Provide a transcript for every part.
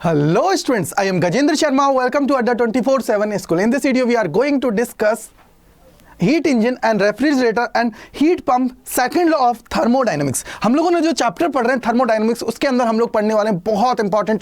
Hello students, I am Gajendra Sharma. Welcome to Adda 24/7 School. In this video, we are going to discuss heat engine and refrigerator and heat pump second law of thermodynamics. हम लोगों ने जो chapter पढ़ रहे हैं thermodynamics, उसके अंदर हम लोग पढ़ने वाले हैं बहुत इंपॉर्टेंट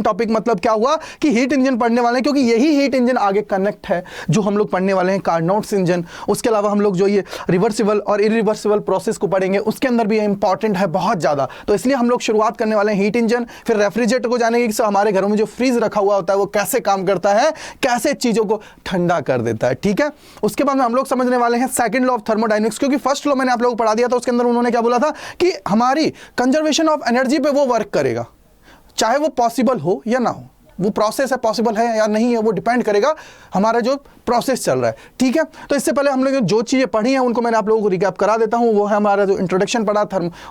टॉपिक मतलब क्या हुआ कि हीट इंजन पढ़ने वाले हैं, क्योंकि यही हीट इंजन आगे कनेक्ट है जो हम लोग पढ़ने वाले हैं कार्नोट्स इंजन। उसके अलावा हम लोग जो ये रिवर्सिबल और इरिवर्सिबल प्रोसेस को पढ़ेंगे, उसके अंदर भी इंपॉर्टेंट है बहुत ज़्यादा। तो इसलिए हम लोग शुरुआत करने वाले हैं हीट इंजन, फिर रेफ्रिजरेटर को जानेंगे कि हमारे घरों में जो फ्रीज रखा हुआ होता है वो कैसे काम करता है, कैसे चीज़ों को ठंडा कर देता है। ठीक है, उसके बाद में हम लोग समझने वाले हैं सेकंड लॉ ऑफ थर्मोडायनेमिक्स, क्योंकि फर्स्ट लॉ मैंने आप लोगों को पढ़ा दिया था। उसके अंदर उन्होंने क्या बोला था कि हमारी कंजर्वेशन ऑफ एनर्जी पे वो वर्क करेगा, चाहे वो पॉसिबल हो या ना हो। वो प्रोसेस है, पॉसिबल है या नहीं है, वो डिपेंड करेगा हमारा जो प्रोसेस चल रहा है। ठीक है, तो इससे पहले हम लोग जो चीज़ें पढ़ी हैं उनको मैंने आप लोगों को रिकैप करा देता हूं। वो है हमारा जो इंट्रोडक्शन पढ़ा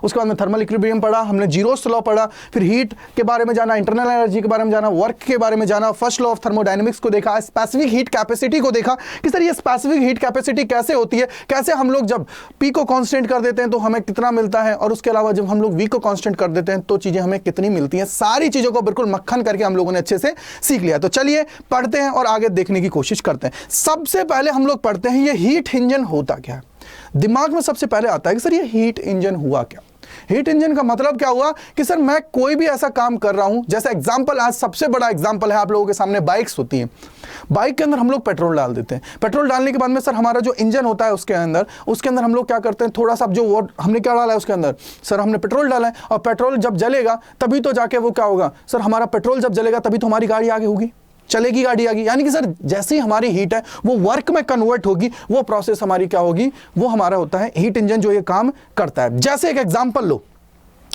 उसके बाद में थर्मल इक्विलिब्रियम पढ़ा, हमने जीरोस लॉ पढ़ा, फिर हीट के बारे में जाना, इंटरनल एनर्जी के बारे में जाना, वर्क के बारे में जाना, फर्स्ट लॉ ऑफ थर्मोडायनेमिक्स को देखा, स्पेसिफिक हीट कैपेसिटी को देखा कि सर ये स्पेसिफिक हीट कैपेसिटी कैसे होती है, कैसे हम लोग जब पी को कांस्टेंट कर देते हैं तो हमें कितना मिलता है, और उसके अलावा जब हम लोग वी को कांस्टेंट कर देते हैं तो चीज़ें हमें कितनी मिलती हैं। सारी चीज़ों को बिल्कुल मक्खन करके हम लोगों ने अच्छे से सीख लिया। तो चलिए पढ़ते हैं और आगे देखने की कोशिश करते हैं। सबसे पहले हम लोग पढ़ते हैं ये हीट इंजन होता क्या है। दिमाग में सबसे पहले आता है कि सर ये हीट इंजन हुआ क्या। हीट इंजन का मतलब क्या हुआ कि सर मैं कोई भी ऐसा काम कर रहा हूं, जैसे एग्जांपल, आज सबसे बड़ा एग्जांपल है आप लोगों के सामने, बाइक्स होती हैं। बाइक के अंदर हम लोग पेट्रोल डाल देते हैं। पेट्रोल डालने के बाद में सर हमारा जो इंजन होता है उसके अंदर हम लोग क्या करते हैं, थोड़ा सा जो वो हमने क्या डाला है उसके अंदर, सर हमने पेट्रोल डाला है, और पेट्रोल जब जलेगा तभी तो जाके वो क्या होगा, सर हमारा पेट्रोल जब जलेगा तभी तो हमारी गाड़ी आगे होगी, चलेगी गाड़ी आगे। यानी कि सर जैसे ही हमारी हीट है वो वर्क में कन्वर्ट होगी, वो प्रोसेस हमारी क्या होगी, वो हमारा होता है हीट इंजन जो ये काम करता है। जैसे एक एग्जांपल लो,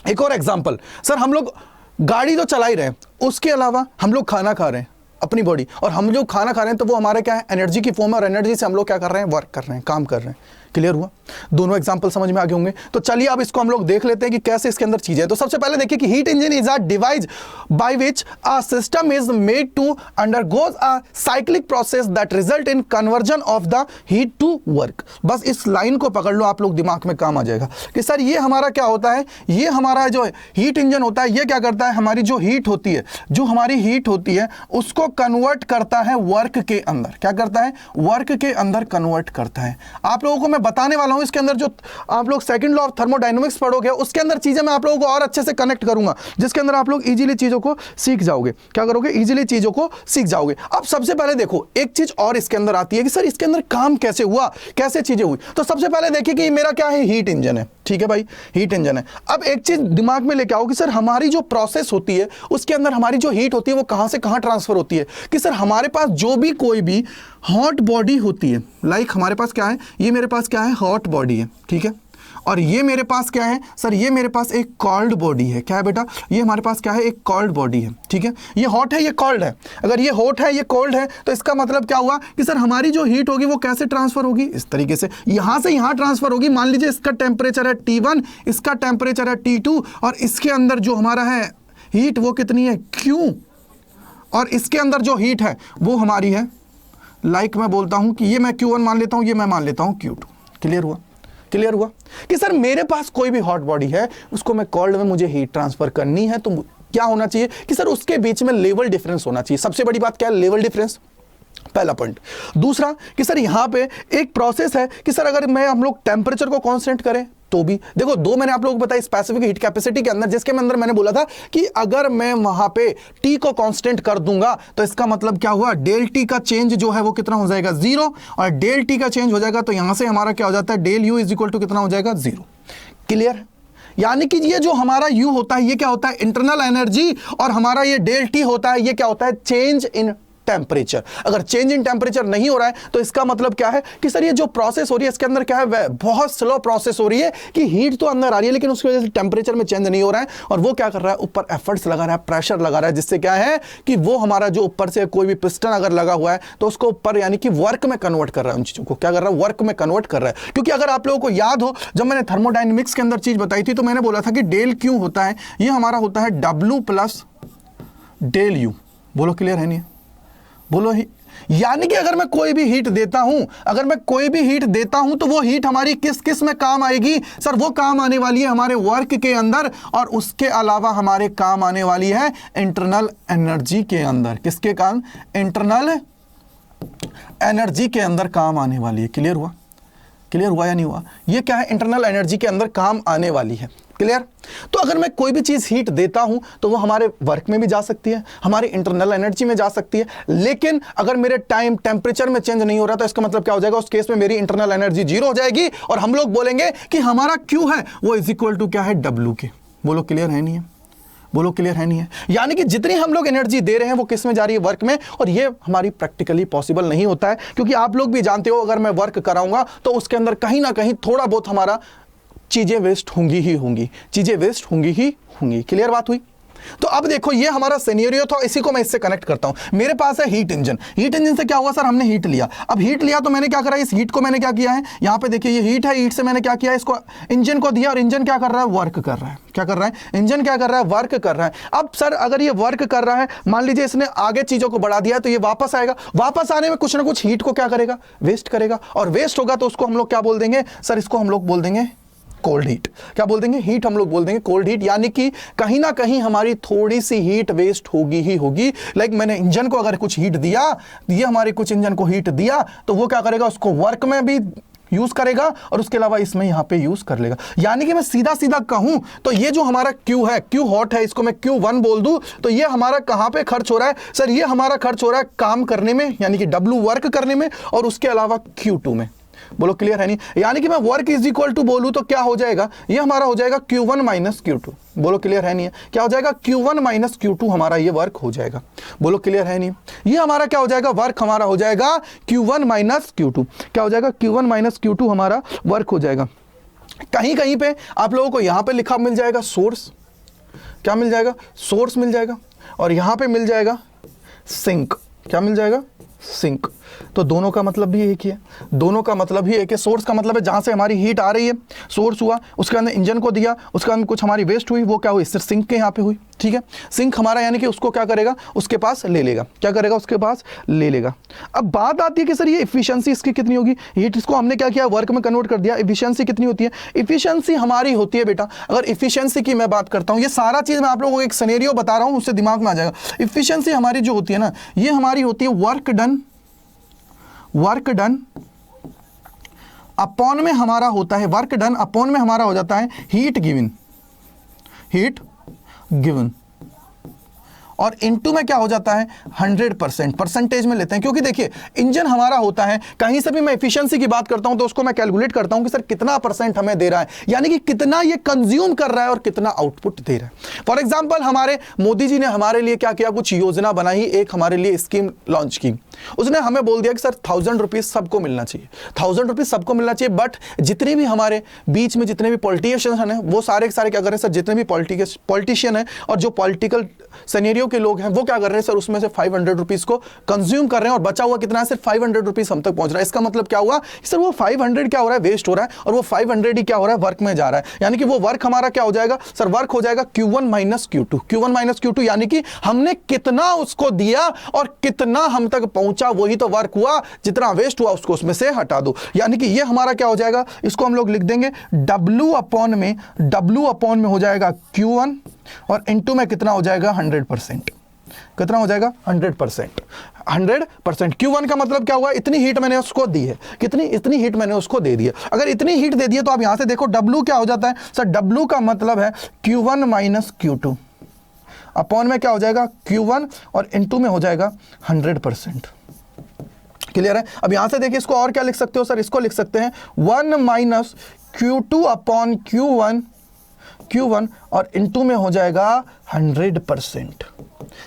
एक और एग्जांपल, सर हम लोग गाड़ी तो चला ही रहे हैं, उसके अलावा हम लोग खाना खा रहे हैं अपनी बॉडी, और हम जो खाना खा रहे हैं तो वो हमारे क्या है, एनर्जी की फॉर्म है, और एनर्जी से हम लोग क्या कर रहे हैं, वर्क कर रहे हैं, काम कर रहे हैं। क्लियर हुआ? दोनों एग्जांपल समझ में आ गए होंगे। तो चलिए अब इसको हम लोग देख लेते हैं कि कैसे इसके अंदर चीजें। तो सबसे पहले देखिए कि heat engine is a device by which a system is made to undergoes a cyclic process that result in conversion of the heat to work. बस इस लाइन को पकड़ लो, आप लोग दिमाग में काम आ जाएगा कि सर ये हमारा क्या होता है, ये हमारा जो हीट इंजन होता है ये क्या करता है, हमारी जो हीट होती है, जो हमारी हीट होती है उसको कन्वर्ट करता है वर्क के अंदर। क्या करता है, वर्क के अंदर कन्वर्ट करता है। आप लोगों को मैं बताने वाला हूं इसके अंदर जो आप लोग सेकंड लॉ ऑफ थर्मोडायनेमिक्स पढ़ोगे उसके अंदर चीजें मैं आप लोगों को और अच्छे से कनेक्ट करूंगा, जिसके अंदर आप लोग इजीली चीजों को सीख जाओगे। क्या करोगे, इजीली चीजों को सीख जाओगे। अब सबसे पहले देखो एक चीज और इसके अंदर आती है कि सर इसके अंदर काम कैसे हुआ, कैसे चीजें हुई। तो सबसे पहले देखिए कि मेरा क्या है, हीट इंजन है। ठीक है भाई, हीट इंजन है। अब एक चीज दिमाग में लेके आओ कि सर हमारी जो प्रोसेस होती है उसके अंदर हमारी जो हीट होती है वो कहां से कहां ट्रांसफर होती है, कि सर हमारे पास जो भी कोई भी हॉट बॉडी होती है, लाइक हमारे पास क्या है, ये मेरे पास क्या है, हॉट बॉडी है। ठीक है, और ये मेरे पास क्या है, सर ये मेरे पास एक कोल्ड बॉडी है। क्या है बेटा, ये हमारे पास क्या है, एक कोल्ड बॉडी है। ठीक है, ये हॉट है, ये कोल्ड है। अगर ये हॉट है, ये कोल्ड है, तो इसका मतलब क्या हुआ कि सर हमारी जो हीट होगी वो कैसे ट्रांसफर होगी, इस तरीके से यहां से यहां ट्रांसफर होगी। मान लीजिए इसका टेम्परेचर है T1, इसका टेम्परेचर है T2, और इसके अंदर जो हमारा है हीट वो कितनी है, Q, और इसके अंदर जो हीट है वो हमारी है, लाइक मैं बोलता हूं कि ये मैं Q1 मान लेता हूं, ये मैं मान लेता हूं Q2। क्लियर हुआ? क्लियर हुआ कि सर मेरे पास कोई भी हॉट बॉडी है, उसको मैं कोल्ड में मुझे हीट ट्रांसफर करनी है, तो क्या होना चाहिए कि सर उसके बीच में लेवल डिफरेंस होना चाहिए। सबसे बड़ी बात क्या है, लेवल डिफरेंस, पहला पॉइंट। दूसरा कि सर यहां पे एक प्रोसेस है कि सर अगर हम लोग टेम्परेचर को कांस्टेंट करें तो भी देखो, दो मैंने आप लोगों को बताया स्पेसिफिक हीट कैपेसिटी के अंदर, जिसके अंदर मैंने बोला था कि अगर मैं वहां पे टी को कांस्टेंट कर दूंगा तो इसका मतलब क्या हुआ, डेल टी का चेंज जो है वो कितना हो जाएगा, 0, और डेल टी का चेंज हो जाएगा तो यहां से हमारा क्या हो जाता है, del U is equal to कितना हो जाएगा, 0। क्लियर? यानी कि ये जो हमारा यू होता है ये क्या होता है, इंटरनल एनर्जी, और हमारा ये डेल टी होता है ये क्या होता है, चेंज इन टेम्परेचर। अगर चेंज इन टेम्परेचर नहीं हो रहा है तो इसका मतलब क्या है कि सर ये जो प्रोसेस हो रही है इसके अंदर क्या है, बहुत स्लो प्रोसेस हो रही है कि हीट तो अंदर आ रही है लेकिन उसकी वजह से टेम्परेचर में चेंज नहीं हो रहा है, और वो क्या कर रहा है, ऊपर एफर्ट्स लगा रहा है, प्रेशर लगा रहा है, जिससे क्या है कि वो हमारा जो ऊपर से कोई भी पिस्टन अगर लगा हुआ है तो उसको ऊपर यानी कि वर्क में कन्वर्ट कर रहा है, उन चीजों को क्या कर रहा है, वर्क में कन्वर्ट कर रहा है। क्योंकि अगर आप लोगों को याद हो जब मैंने थर्मोडायनेमिक्स के अंदर चीज बताई थी तो मैंने बोला था कि डेल क्यू होता है, ये हमारा होता है W प्लस डेल यू। बोलो क्लियर है नहीं? बोलो यानी कि अगर मैं कोई भी हीट देता हूं, तो वो हीट हमारी किस किस में काम आएगी सर? वो काम आने वाली है हमारे वर्क के अंदर, और उसके अलावा हमारे काम आने वाली है इंटरनल एनर्जी के अंदर। किसके काम? इंटरनल एनर्जी के अंदर काम आने वाली है। क्लियर हुआ या नहीं हुआ? ये क्या है? इंटरनल एनर्जी के अंदर काम आने वाली है। क्लियर? तो अगर मैं कोई भी चीज़ हीट देता हूं तो वो हमारे वर्क में भी जा सकती है, हमारी इंटरनल एनर्जी में जा सकती है, लेकिन अगर मेरे टेम्परेचर में चेंज नहीं हो रहा तो इसका मतलब क्या हो जाएगा? उस केस में मेरी इंटरनल एनर्जी 0 हो जाएगी, और हम लोग बोलेंगे कि हमारा Q है वो इज इक्वल टू क्या है? W के। बोलो क्लियर है नहीं है? बोलो क्लियर है नहीं है? यानी कि जितनी हम लोग एनर्जी दे रहे हैं वो किस में जा रही है? वर्क में। और ये हमारी प्रैक्टिकली पॉसिबल नहीं होता है, क्योंकि आप लोग भी जानते हो अगर मैं वर्क कराऊंगा तो उसके अंदर कहीं ना कहीं थोड़ा बहुत हमारा चीजें वेस्ट होंगी ही होंगी। क्लियर बात हुई? तो अब देखो ये हमारा सिनेरियो था, इसी को मैं इससे कनेक्ट करता हूं। मेरे पास है हीट इंजन से क्या हुआ सर? हमने हीट लिया। अब हीट लिया तो मैंने क्या करा? इस हीट को मैंने क्या किया है? यहां पे देखिए ये हीट है, हीट से मैंने क्या किया? इसको इंजन को दिया, और इंजन क्या कर रहा है? वर्क कर रहा है। क्या कर रहा है? इंजन क्या कर रहा है? वर्क कर रहा है। अब सर अगर ये वर्क कर रहा है, मान लीजिए इसने आगे चीजों को बढ़ा दिया, तो ये वापस आएगा। वापस आने में कुछ ना कुछ हीट को क्या करेगा? वेस्ट करेगा, और वेस्ट होगा तो उसको हम लोग क्या बोल देंगे सर? इसको हम लोग बोल देंगे कोल्ड हीट। क्या बोल देंगे? हीट हम लोग बोल देंगे कोल्ड हीट। यानी कि कहीं ना कहीं हमारी थोड़ी सी हीट वेस्ट होगी। लाइक मैंने इंजन को अगर कुछ हीट दिया, ये हमारे कुछ इंजन को हीट दिया, तो वो क्या करेगा? उसको वर्क में भी यूज करेगा, और उसके अलावा इसमें यहां पे यूज कर लेगा। यानी कि मैं सीधा कहूं तो ये जो हमारा Q है, Q हॉट है, इसको मैं Q1 बोल दूं, तो ये हमारा कहां पे खर्च हो रहा है सर? ये हमारा खर्च हो रहा है काम करने में, यानी कि W वर्क करने में, और उसके अलावा Q2 में। बोलो क्लियर है नहीं? यानी कि मैं वर्क इज इक्वल टू बोलूं तो क्या हो जाएगा? ये हमारा हो जाएगा Q1 माइनस Q2। बोलो क्लियर है नहीं है? क्या हो जाएगा? Q1 माइनस Q2 हमारा ये वर्क हो जाएगा। बोलो क्लियर है नहीं? ये हमारा क्या हो जाएगा? वर्क हमारा हो जाएगा Q1 माइनस Q2। क्या हो जाएगा? Q1 माइनस Q2 हमारा वर्क हो जाएगा। कहीं कहीं पे आप लोगों को यहां पे लिखा मिल जाएगा सोर्स। क्या मिल जाएगा? सोर्स मिल जाएगा, और यहां पे मिल जाएगा सिंक। क्या मिल जाएगा? सिंक। तो दोनों का मतलब भी एक ही है। दोनों का मतलब ही एक है। सोर्स का मतलब है जहां से हमारी हीट आ रही है, सोर्स हुआ, उसके अंदर इंजन को दिया, उसके अंदर कुछ हमारी वेस्ट हुई, वो क्या हुई? सिर्फ सिंक के यहाँ पे हुई। ठीक है? सिंक हमारा यानी कि उसको क्या करेगा? उसके पास ले लेगा। क्या करेगा? उसके पास ले लेगा। अब बात आती है कि सर ये इफिशियंसी इसकी कितनी होगी? हीट इसको हमने क्या किया? वर्क में कन्वर्ट कर दिया। इफिशियंसी कितनी होती है? इफिशियंसी हमारी होती है बेटा, अगर इफिशियंसी की मैं बात करता हूँ, ये सारा चीज मैं आप लोगों को एक सिनेरियो बता रहा हूँ, उससे दिमाग में आ जाएगा। इफिशियंसी हमारी जो होती है ना, ये हमारी होती है वर्क डन अपॉन में हमारा होता है, वर्क डन अपॉन में हमारा हो जाता है हीट गिवन, और इनटू में क्या हो जाता है? 100%। परसेंटेज में लेते हैं, क्योंकि देखिए इंजन हमारा होता है, कहीं से भी मैं एफिशिएंसी की बात करता हूं तो उसको मैं कैलकुलेट करता हूं कि सर कितना % हमें दे रहा है, यानी कि कितना ये कंज्यूम कर रहा है और कितना आउटपुट दे रहा है। फॉर एग्जाम्पल हमारे मोदी जी ने हमारे लिए क्या किया? कुछ योजना बनाई, एक हमारे लिए स्कीम लॉन्च की। उसने हमें बोल दिया कि सर 1000 रुपीज सबको मिलना चाहिए, 1000 रुपीज सबको मिलना चाहिए। बट जितने भी हमारे बीच में जितने भी पॉलिटिशियन हैं, वो सारे के सारे क्या कर रहे हैं सर? जितने भी पॉलिटिशियन हैं और जो पॉलिटिकल सिनेरियो के लोग हैं, वो क्या कर रहे हैं सर? उसमें से 500 रुपीज को कंज्यूम कर रहे हैं, और बचा हुआ कितना है? सिर्फ 500 रुपीज हम तक पहुंच रहा है। इसका मतलब क्या हुआ सर? वो 500 क्या हो रहा है? वेस्ट हो रहा है, और वो 500 ही क्या हो रहा है? वर्क में जा रहा है। यानी कि वो वर्क हमारा क्या हो जाएगा सर? वर्क हो जाएगा Q1 minus Q2। Q1 minus Q2 यानी कि हमने कितना उसको दिया और कितना हम तक पहुंचा, वही तो वर्क हुआ। जितना वेस्ट हुआ उसको उसमें से हटा दो। यानी कि ये हमारा क्या हो जाएगा? इसको हम लोग लिख देंगे W अपॉन में हो जाएगा Q1, और इनटू में कितना हो जाएगा? 100%। कितना हो जाएगा? 100%। 100%। Q1 का मतलब क्या हुआ? इतनी हीट मैंने उसको दी है। कितनी? इतनी हीट मैंने उसको दे दी है। अगर इतनी हीट दे दी है तो आप यहां से देखो W क्या हो जाता है सर? W का मतलब है Q1 माइनस Q2 अपॉन में क्या हो जाएगा? Q1, और इनटू में हो जाएगा 100%। क्लियर है? अब यहां से देखिए इसको और क्या लिख सकते हो सर? इसको लिख सकते हैं 1 माइनस Q2 अपॉन Q1, और इनटू में हो जाएगा 100%।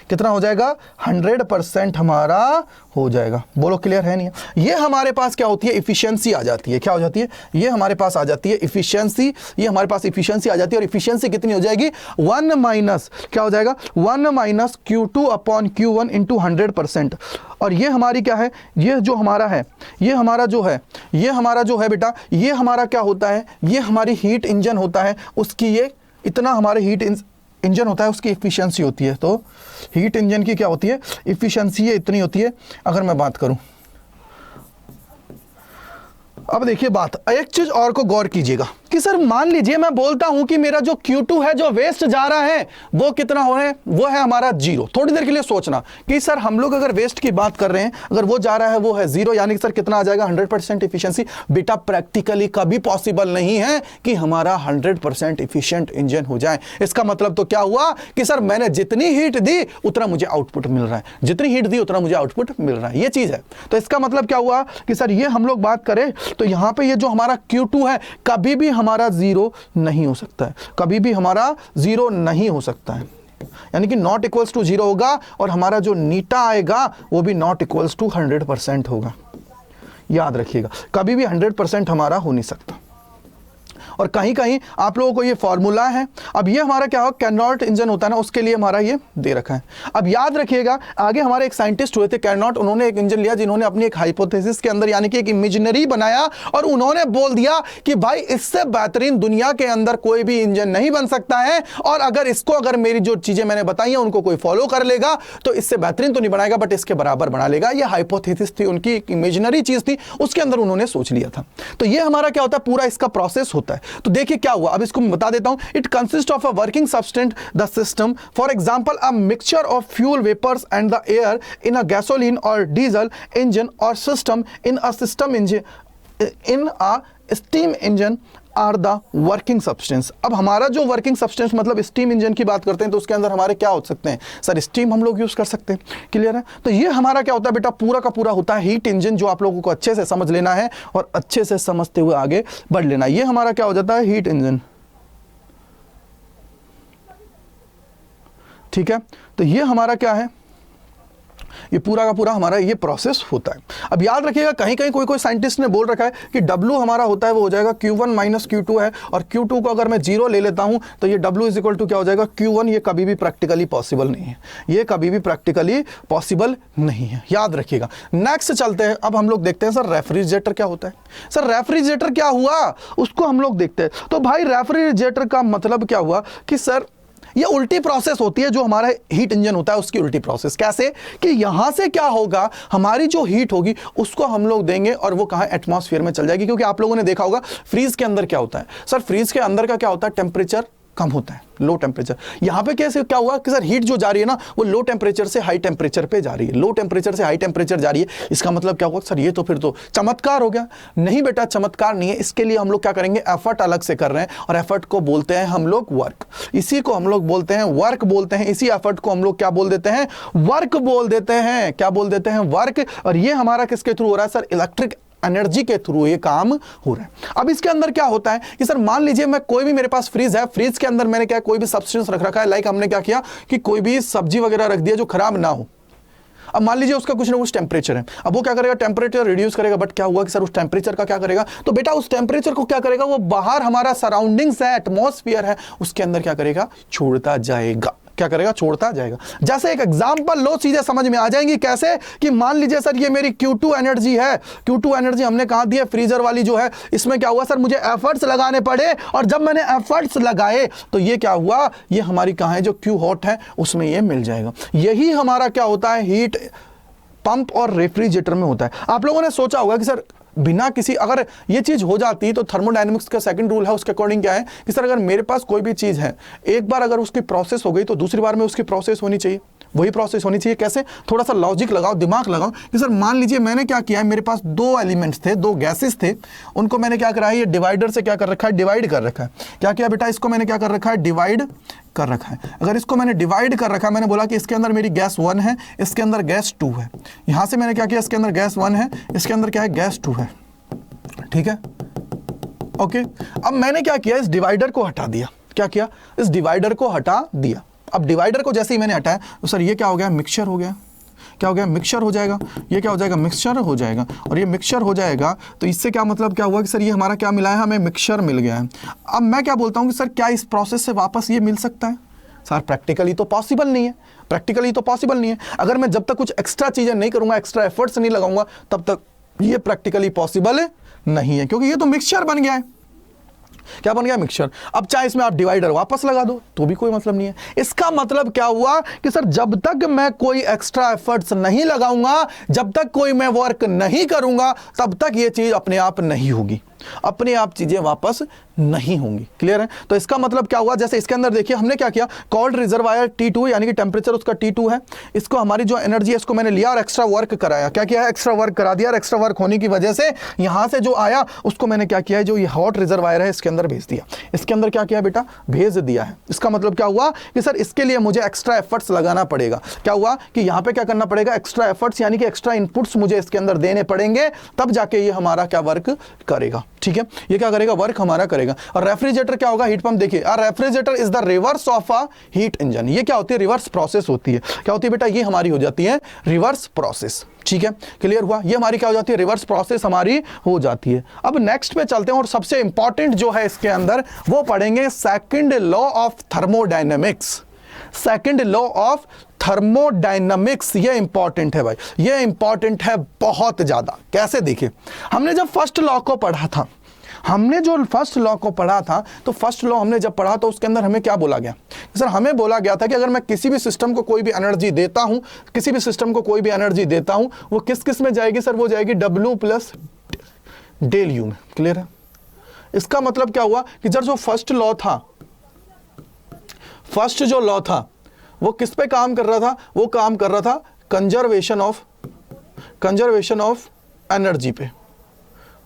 कितना हो जाएगा? 100% हमारा हो जाएगा। बोलो क्लियर है नहीं है? ये हमारे पास क्या होती है? इफिशियंसी आ जाती है। क्या हो जाती है? ये हमारे पास आ जाती है इफिशियंसी। ये हमारे पास इफिशियंसी आ जाती है, और इफिशियंसी कितनी हो जाएगी? 1 माइनस क्या हो जाएगा? 1 minus Q2 upon Q1 into 100%। और ये हमारी क्या है? ये जो हमारा है, ये हमारा जो है बेटा, ये हमारा क्या होता है? ये हमारी हीट इंजन होता है, उसकी ये इतना हमारे इंजन होता है उसकी इफ़िशियंसी होती है। तो हीट इंजन की क्या होती है, इफ़िशियंसी है इतनी होती है। अगर मैं बात करूं, अब देखिए बात, एक चीज और को गौर कीजिएगा कि सर मान लीजिए मैं बोलता हूं कि मेरा जो Q2 है जो वेस्ट जा रहा है वो कितना हो रहा है, वो है हमारा 0। थोड़ी देर के लिए सोचना कि सर हम लोग अगर वेस्ट की बात कर रहे हैं, अगर वो जा रहा है वो है 0, यानी कि सर कितना आ जाएगा 100% इफिशियंसी। बेटा प्रैक्टिकली कभी पॉसिबल नहीं है कि हमारा 100% इफिशियंट इंजन हो जाए। इसका मतलब तो क्या हुआ कि सर मैंने जितनी हीट दी उतना मुझे आउटपुट मिल रहा है, जितनी हीट दी उतना मुझे आउटपुट मिल रहा है, ये चीज है। तो इसका मतलब क्या हुआ कि सर ये हम लोग बात करें तो यहां पे ये जो हमारा Q2 है कभी भी हमारा 0 नहीं हो सकता है, कभी भी हमारा 0 नहीं हो सकता है, यानी कि नॉट इक्वल्स टू 0 होगा और हमारा जो नीटा आएगा वो भी नॉट इक्वल्स टू 100% होगा। याद रखिएगा कभी भी 100% हमारा हो नहीं सकता। और कहीं कहीं आप लोगों को ये फॉर्मूला है। अब ये हमारा क्या हो, कैरनॉट इंजन होता है ना, उसके लिए हमारा ये दे रखा है। अब याद रखिएगा आगे हमारे एक साइंटिस्ट हुए थे कैरनॉट, उन्होंने एक इंजन लिया जिन्होंने अपनी एक हाइपोथेसिस के अंदर यानी कि एक इमेजिनरी बनाया और उन्होंने बोल दिया कि भाई इससे बेहतरीन दुनिया के अंदर कोई भी इंजन नहीं बन सकता है, और अगर मेरी जो चीजें मैंने बताई हैं उनको कोई फॉलो कर लेगा तो इससे बेहतरीन तो नहीं बनाएगा बट इसके बराबर बना लेगा। ये हाइपोथेसिस थी उनकी, एक इमेजिनरी चीज थी, उसके अंदर उन्होंने सोच लिया था। तो ये हमारा क्या होता है, पूरा इसका प्रोसेस होता है। तो देखिए क्या हुआ, अब इसको मैं बता देता हूं। It consist of a working substance the system, for example a mixture of fuel vapours and the air in a gasoline or diesel engine or system in a steam engine are the working substance. अब हमारा जो working substance मतलब steam engine की बात करते हैं तो उसके अंदर हमारे क्या हो सकते हैं, सर स्टीम हम लोग यूज कर सकते हैं। क्लियर है। तो ये हमारा क्या होता है बेटा, पूरा का पूरा होता है हीट इंजन, जो आप लोगों को अच्छे से समझ लेना है और अच्छे से समझते हुए आगे बढ़ लेना। ये हमारा क्या हो जाता है, हीट इंजन। ठीक है। तो ये हमारा क्या है, ये पूरा का पूरा हमारा ये प्रोसेस होता है। अब याद रखिएगा कहीं कहीं कोई साइंटिस्ट ने बोल रखा है कि W हमारा होता है वो हो जाएगा Q1 माइनस Q2 है, और Q2 को अगर मैं 0 ले लेता हूं तो ये W इज इक्वल टू क्या हो जाएगा, Q1। ये कभी भी प्रैक्टिकली पॉसिबल नहीं है, ये कभी भी प्रैक्टिकली पॉसिबल नहीं है, याद रखिएगा। नेक्स्ट चलते हैं। अब हम लोग देखते हैं सर रेफ्रिजरेटर क्या होता है। सर रेफ्रिजरेटर क्या हुआ उसको हम लोग देखते हैं। तो भाई रेफ्रिजरेटर का मतलब क्या हुआ कि सर ये उल्टी प्रोसेस होती है, जो हमारा हीट इंजन होता है उसकी उल्टी प्रोसेस। कैसे कि यहां से क्या होगा, हमारी जो हीट होगी उसको हम लोग देंगे और वो कहां, एटमॉस्फेयर में चल जाएगी। क्योंकि आप लोगों ने देखा होगा फ्रीज के अंदर क्या होता है, सर फ्रीज के अंदर का क्या होता है, टेम्परेचर कम होता है, लो टेम्परेचर। यहां पे कैसे क्या हुआ कि सर हीट जो जा रही है ना वो लो टेम्परेचर से हाई टेम्परेचर पे जा रही है, लो टेम्परेचर से हाई टेम्परेचर जा रही है। इसका मतलब क्या हुआ सर, ये तो फिर तो चमत्कार हो गया। नहीं बेटा चमत्कार नहीं है, इसके लिए हम लोग क्या करेंगे, एफर्ट अलग से कर रहे हैं, और एफर्ट को बोलते हैं हम लोग वर्क। इसी को हम लोग बोलते हैं वर्क बोलते हैं। इसी एफर्ट को हम लोग क्या बोल देते हैं, वर्क बोल देते हैं। क्या बोल देते हैं, वर्क। और ये हमारा किसके थ्रू हो रहा है सर, इलेक्ट्रिक एनर्जी के थ्रू ये काम हो रहा है। अब इसके अंदर क्या होता है कि सर मान लीजिए मैं कोई भी, मेरे पास फ्रीज है, फ्रीज के अंदर मैंने क्या कोई भी सब्सटेंस रख रखा है। लाइक हमने क्या किया कि कोई भी सब्जी वगैरह रख दिया जो खराब ना हो। अब मान लीजिए उसका कुछ ना कुछ टेम्परेचर है, अब वो क्या करेगा, टेम्परेचर रिड्यूस करेगा। बट क्या हुआ कि सर उस टेम्परेचर का क्या करेगा, तो बेटा उस टेम्परेचर को क्या करेगा, वो बाहर हमारा सराउंडिंग्स है, एटमॉस्फेयर है, उसके अंदर क्या करेगा, छोड़ता जाएगा। क्या करेगा, छोड़ता जाएगा। जैसे एक एग्जांपल लो, सीधे समझ में आ जाएंगी कैसे कि मान लीजिए सर ये मेरी Q2 एनर्जी है, Q2 एनर्जी हमने कहां दी है, फ्रीजर वाली जो है। इसमें क्या हुआ सर, मुझे एफर्ट्स लगाने पड़े, और जब मैंने एफर्ट्स लगाए तो ये क्या हुआ, ये हमारी कहां है, जो Q हॉट है उसमें ये मिल जाएगा। यही हमारा क्या होता है, हीट पंप और रेफ्रिजरेटर में होता है। आप लोगों ने सोचा होगा कि सर बिना किसी, अगर ये चीज हो जाती तो थर्मोडायनेमिक्स का सेकंड रूल है, उसके अकॉर्डिंग क्या है कि सर अगर मेरे पास कोई भी चीज है, एक बार अगर उसकी प्रोसेस हो गई तो दूसरी बार में उसकी प्रोसेस होनी चाहिए, वही प्रोसेस होनी चाहिए। कैसे, थोड़ा सा लॉजिक लगाओ, दिमाग लगाओ कि सर मान लीजिए मैंने क्या किया है, मेरे पास दो एलिमेंट्स थे, दो गैसेस थे, उनको मैंने क्या करा है, ये डिवाइडर से क्या कर रखा है, डिवाइड कर रखा है। क्या किया बेटा, इसको मैंने क्या कर रखा है, डिवाइड कर रखा है। अगर इसको मैंने डिवाइड कर रखा है, मैंने बोला कि इसके अंदर मेरी गैस 1 है, इसके अंदर गैस 2 है। यहां से मैंने क्या किया, इसके अंदर गैस 1 है, इसके अंदर क्या है, गैस 2 है। ठीक है, ओके। अब मैंने क्या किया, इस डिवाइडर को हटा दिया। क्या किया, इस डिवाइडर को हटा दिया। अब डिवाइडर को जैसे ही मैंने हटाया तो सर ये क्या हो गया, मिक्सचर हो गया। क्या हो गया, मिक्सचर हो जाएगा। ये क्या हो जाएगा, मिक्सचर हो जाएगा। और ये मिक्सचर हो जाएगा तो इससे क्या मतलब क्या हुआ कि सर ये हमारा क्या मिला है, हमें मिक्सचर मिल गया है। अब मैं क्या बोलता हूं कि सर क्या इस प्रोसेस से वापस ये मिल सकता है, सर प्रैक्टिकली तो पॉसिबल नहीं है, प्रैक्टिकली तो पॉसिबल नहीं है। अगर मैं जब तक कुछ एक्स्ट्रा चीजें नहीं करूंगा, एक्स्ट्रा एफर्ट्स नहीं लगाऊंगा, तब तक ये प्रैक्टिकली पॉसिबल नहीं है, क्योंकि ये तो मिक्सचर बन गया है। क्या बन गया, मिक्सचर। अब चाहे इसमें आप डिवाइडर वापस लगा दो तो भी कोई मतलब नहीं है। इसका मतलब क्या हुआ कि सर जब तक मैं कोई एक्स्ट्रा एफर्ट्स नहीं लगाऊंगा, जब तक कोई मैं वर्क नहीं करूंगा, तब तक ये चीज अपने आप नहीं होगी, अपने आप चीजें वापस नहीं होंगी। क्लियर है? तो इसका मतलब क्या हुआ, जैसे इसके अंदर देखिए हमने क्या किया, कोल्ड रिजर्वायर T2 यानी कि टेंपरेचर उसका T2 है, इसको हमारी जो एनर्जी है इसको मैंने लिया और एक्स्ट्रा वर्क कराया। क्या किया है, एक्स्ट्रा वर्क करा दिया, और एक्स्ट्रा वर्क होने की वजह से यहां से जो आया उसको मैंने क्या किया है, जो ये हॉट रिजर्वायर है इसके अंदर भेज दिया। इसके अंदर क्या किया बेटा, भेज दिया है। इसका मतलब क्या हुआ कि सर इसके लिए मुझे एक्स्ट्रा एफर्ट्स लगाना पड़ेगा। क्या हुआ कि यहां पे क्या करना पड़ेगा, एक्स्ट्रा एफर्ट्स यानी कि एक्स्ट्रा इनपुट्स मुझे इसके अंदर देने पड़ेंगे, तब जाके ये हमारा क्या वर्क करेगा। ठीक है, ये क्या करेगा, वर्क हमारा करेगा। और रेफ्रिजरेटर क्या होगा, हीट पंप। देखिए refrigerator is the reverse of a heat engine. ये क्या होती है, रिवर्स प्रोसेस होती है। क्या होती है बेटा, ये हमारी हो जाती है रिवर्स प्रोसेस। ठीक है, क्लियर हुआ, ये हमारी क्या हो जाती है, रिवर्स प्रोसेस हमारी हो जाती है। अब नेक्स्ट पे चलते हैं और सबसे इंपॉर्टेंट जो है इसके अंदर वो पढ़ेंगे second law of thermodynamics. Second law of thermodynamics, ये इंपॉर्टेंट है भाई, ये इंपॉर्टेंट है बहुत ज्यादा। कैसे, देखिए हमने जब फर्स्ट लॉ को पढ़ा था, हमने जो फर्स्ट लॉ को पढ़ा था, तो फर्स्ट लॉ हमने जब पढ़ा तो उसके अंदर हमें क्या बोला गया, सर हमें बोला गया था कि अगर मैं किसी भी सिस्टम को कोई भी एनर्जी देता हूं, किसी भी सिस्टम को कोई भी एनर्जी देता हूं, वो किस किस में जाएगी सर, वो जाएगी W प्लस डेल यू में। क्लियर है? इसका मतलब क्या हुआ कि जब जो फर्स्ट लॉ था, फर्स्ट जो लॉ था वो किस पे काम कर रहा था, वो काम कर रहा था कंजर्वेशन ऑफ एनर्जी पे।